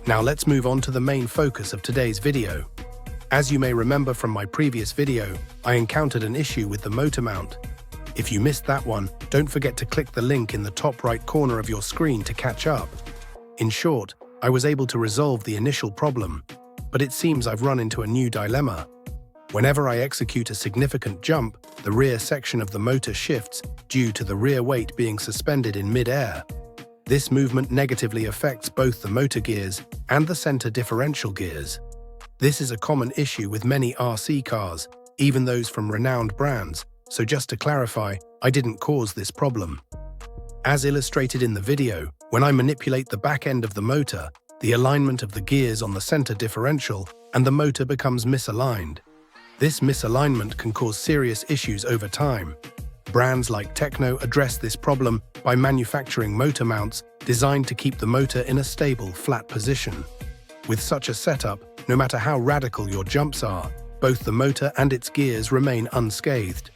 Now let's move on to the main focus of today's video. As you may remember from my previous video, I encountered an issue with the motor mount. If you missed that one, don't forget to click the link in the top right corner of your screen to catch up. In short, I was able to resolve the initial problem, but it seems I've run into a new dilemma. Whenever I execute a significant jump, the rear section of the motor shifts due to the rear weight being suspended in mid-air. This movement negatively affects both the motor gears and the center differential gears. This is a common issue with many RC cars, even those from renowned brands, so just to clarify, I didn't cause this problem. As illustrated in the video, when I manipulate the back end of the motor, the alignment of the gears on the center differential and the motor becomes misaligned. This misalignment can cause serious issues over time. Brands like Techno address this problem by manufacturing motor mounts designed to keep the motor in a stable, flat position. With such a setup, no matter how radical your jumps are, both the motor and its gears remain unscathed.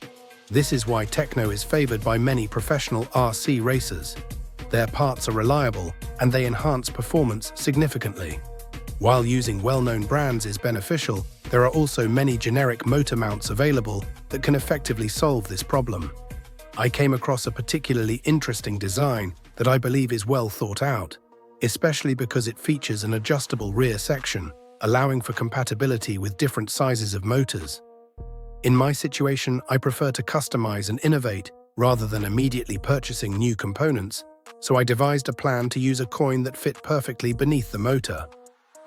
This is why Techno is favored by many professional RC racers. Their parts are reliable and they enhance performance significantly. While using well-known brands is beneficial, there are also many generic motor mounts available that can effectively solve this problem. I came across a particularly interesting design that I believe is well thought out, especially because it features an adjustable rear section, allowing for compatibility with different sizes of motors. In my situation, I prefer to customize and innovate rather than immediately purchasing new components, so I devised a plan to use a coin that fit perfectly beneath the motor.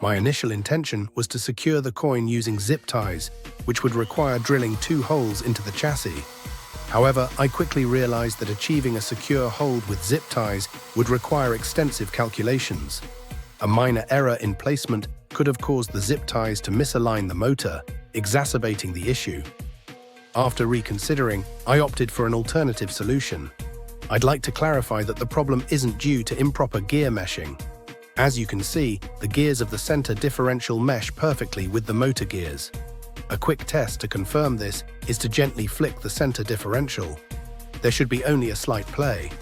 My initial intention was to secure the coin using zip ties, which would require drilling 2 holes into the chassis. However, I quickly realized that achieving a secure hold with zip ties would require extensive calculations. A minor error in placement could have caused the zip ties to misalign the motor, exacerbating the issue. After reconsidering, I opted for an alternative solution. I'd like to clarify that the problem isn't due to improper gear meshing. As you can see, the gears of the center differential mesh perfectly with the motor gears. A quick test to confirm this is to gently flick the center differential. There should be only a slight play.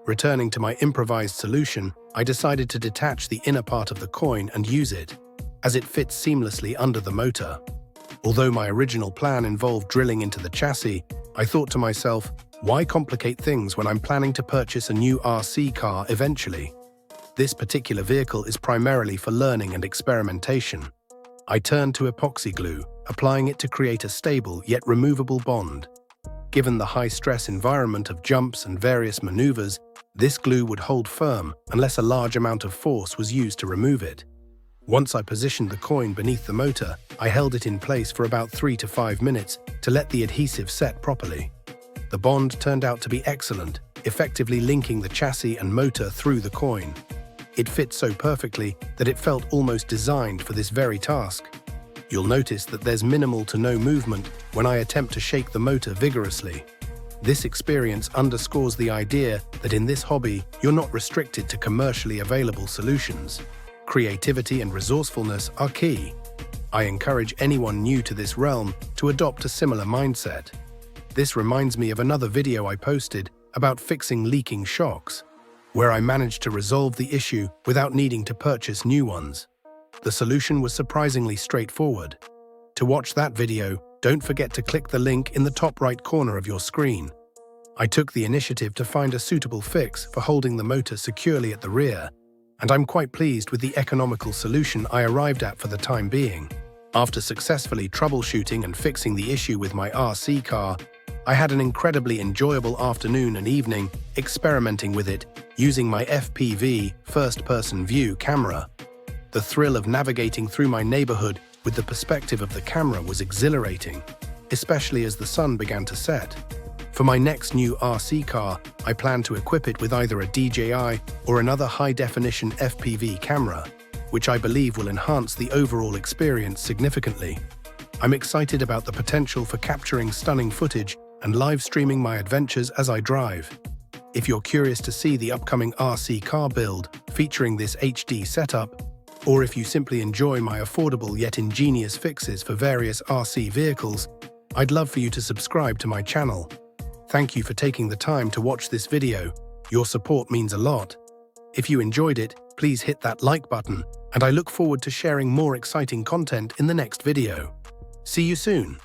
Returning to my improvised solution, I decided to detach the inner part of the coin and use it, as it fits seamlessly under the motor. Although my original plan involved drilling into the chassis, I thought to myself, why complicate things when I'm planning to purchase a new RC car eventually? This particular vehicle is primarily for learning and experimentation. I turned to epoxy glue, applying it to create a stable yet removable bond. Given the high-stress environment of jumps and various maneuvers, this glue would hold firm unless a large amount of force was used to remove it. Once I positioned the coin beneath the motor, I held it in place for about 3 to 5 minutes to let the adhesive set properly. The bond turned out to be excellent, effectively linking the chassis and motor through the coin. It fit so perfectly that it felt almost designed for this very task. You'll notice that there's minimal to no movement when I attempt to shake the motor vigorously. This experience underscores the idea that in this hobby, you're not restricted to commercially available solutions. Creativity and resourcefulness are key. I encourage anyone new to this realm to adopt a similar mindset. This reminds me of another video I posted about fixing leaking shocks, where I managed to resolve the issue without needing to purchase new ones. The solution was surprisingly straightforward. To watch that video, don't forget to click the link in the top right corner of your screen. I took the initiative to find a suitable fix for holding the motor securely at the rear, and I'm quite pleased with the economical solution I arrived at for the time being. After successfully troubleshooting and fixing the issue with my RC car, I had an incredibly enjoyable afternoon and evening experimenting with it using my FPV first-person view camera. The thrill of navigating through my neighborhood with the perspective of the camera was exhilarating, especially as the sun began to set. For my next new RC car, I plan to equip it with either a DJI or another high-definition FPV camera, which I believe will enhance the overall experience significantly. I'm excited about the potential for capturing stunning footage and live streaming my adventures as I drive. If you're curious to see the upcoming RC car build featuring this HD setup, or if you simply enjoy my affordable yet ingenious fixes for various RC vehicles, I'd love for you to subscribe to my channel. Thank you for taking the time to watch this video. Your support means a lot. If you enjoyed it, please hit that like button and I look forward to sharing more exciting content in the next video. See you soon.